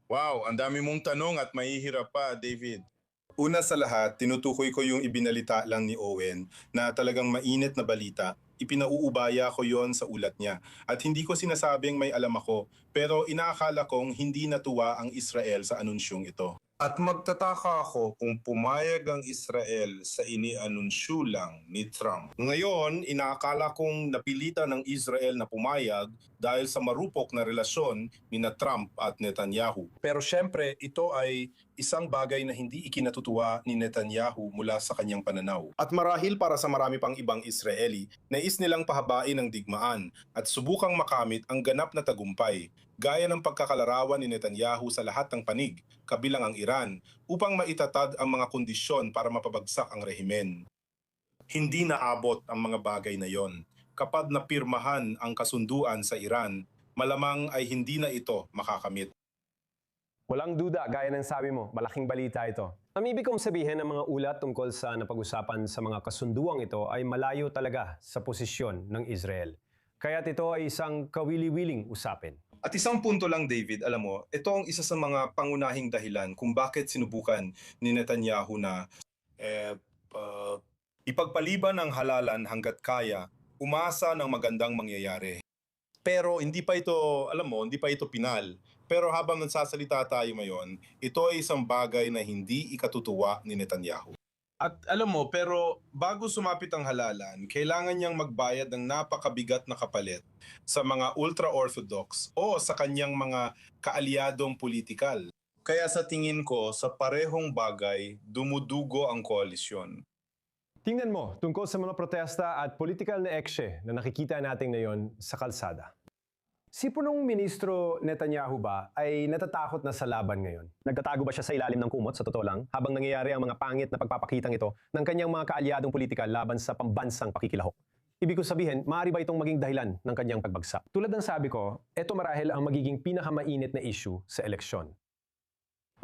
Wow, ang dami mong tanong at mahihirap pa, David. Una sa lahat, tinutukoy ko yung ibinalita lang ni Owen na talagang mainit na balita. Ipinauubaya ko yon sa ulat niya. At hindi ko sinasabing may alam ako, pero inaakala kong hindi natuwa ang Israel sa anunsyong ito. At magtataka ako kung pumayag ang Israel sa inianunsyo lang ni Trump. Ngayon, inaakala kong napilitan ng Israel na pumayag dahil sa marupok na relasyon ni na Trump at Netanyahu. Pero syempre, ito ay isang bagay na hindi ikinatutuwa ni Netanyahu mula sa kanyang pananaw. At marahil para sa marami pang ibang Israeli, nais nilang pahabain ang digmaan at subukang makamit ang ganap na tagumpay, gaya ng pagkakalarawan ni Netanyahu sa lahat ng panig, kabilang ang Iran, upang maitatag ang mga kondisyon para mapabagsak ang rehimen. Hindi naabot ang mga bagay na yon. Kapag napirmahan ang kasunduan sa Iran, malamang ay hindi na ito makakamit. Walang duda, gaya ng sabi mo, malaking balita ito. Ang ibig kong sabihin ng mga ulat tungkol sa napag-usapan sa mga kasunduang ito ay malayo talaga sa posisyon ng Israel. Kaya't ito ay isang kawili-wiling usapin. At isang punto lang, David, alam mo, ito ang isa sa mga pangunahing dahilan kung bakit sinubukan ni Netanyahu na ipagpaliban ang halalan hanggat kaya, umasa ng magandang mangyayari. Pero hindi pa ito, alam mo, hindi pa ito pinal. Pero habang nagsasalita tayo ngayon, ito ay isang bagay na hindi ikatutuwa ni Netanyahu. At alam mo, pero bago sumapit ang halalan, kailangan niyang magbayad ng napakabigat na kapalit sa mga ultra-orthodox o sa kanyang mga kaalyadong politikal. Kaya sa tingin ko, sa parehong bagay, dumudugo ang koalisyon. Tingnan mo, tungkol sa mga protesta at political na eksye na nakikita natin ngayon sa kalsada. Si punong ministro Netanyahu ba ay natatakot na sa laban ngayon? Nagtatago ba siya sa ilalim ng kumot, sa totoo lang, habang nangyayari ang mga pangit na pagpapakitang ito ng kanyang mga kaalyadong politikal laban sa pambansang pakikilahok? Ibig ko sabihin, maaari ba itong maging dahilan ng kanyang pagbagsak? Tulad ng sabi ko, ito marahil ang magiging pinakamainit na issue sa eleksyon.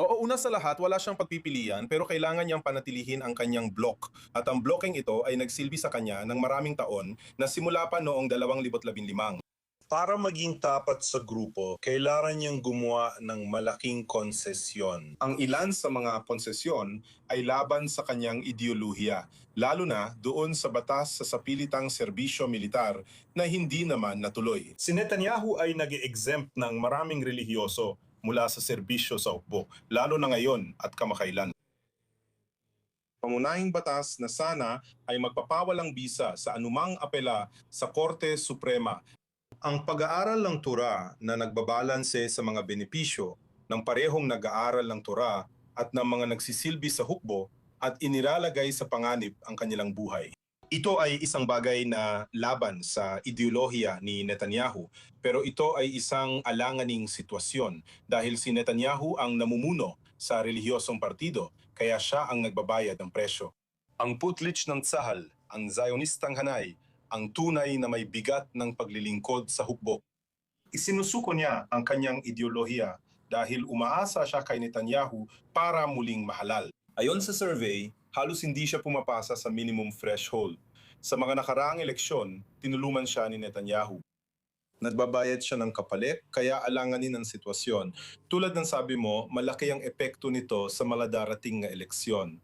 Oo, una sa lahat, wala siyang pagpipilian pero kailangan niyang panatilihin ang kanyang block. At ang blocking ito ay nagsilbi sa kanya ng maraming taon na simula pa noong 2015. Para maging tapat sa grupo, kailangan niyang gumawa ng malaking konsesyon. Ang ilan sa mga konsesyon ay laban sa kanyang ideolohiya, lalo na doon sa batas sa sapilitang serbisyo militar na hindi naman natuloy. Si Netanyahu ay nag-exempt ng maraming relihiyoso mula sa serbisyo sa hukbo, lalo na ngayon at kamakailan. Pamunahing batas na sana ay magpapawalang bisa sa anumang apela sa Korte Suprema. Ang pag-aaral ng Torah na nagbabalanse sa mga benepisyo ng parehong nag-aaral ng Torah at ng mga nagsisilbi sa hukbo at inilalagay sa panganib ang kanilang buhay. Ito ay isang bagay na laban sa ideolohiya ni Netanyahu, pero ito ay isang alanganing sitwasyon dahil si Netanyahu ang namumuno sa relihiyosong partido, kaya siya ang nagbabayad ng presyo. Ang putlich ng Tzahal, ang Zionistang Hanay, ang tunay na may bigat ng paglilingkod sa hukbo. Isinusuko niya ang kanyang ideolohiya dahil umaasa siya kay Netanyahu para muling mahalal. Ayon sa survey, halos hindi siya pumapasa sa minimum threshold. Sa mga nakaraang eleksyon, tinulungan siya ni Netanyahu. Nagbabayad siya ng kapalit, kaya alanganin ang sitwasyon. Tulad ng sabi mo, malaki ang epekto nito sa mga darating na eleksyon.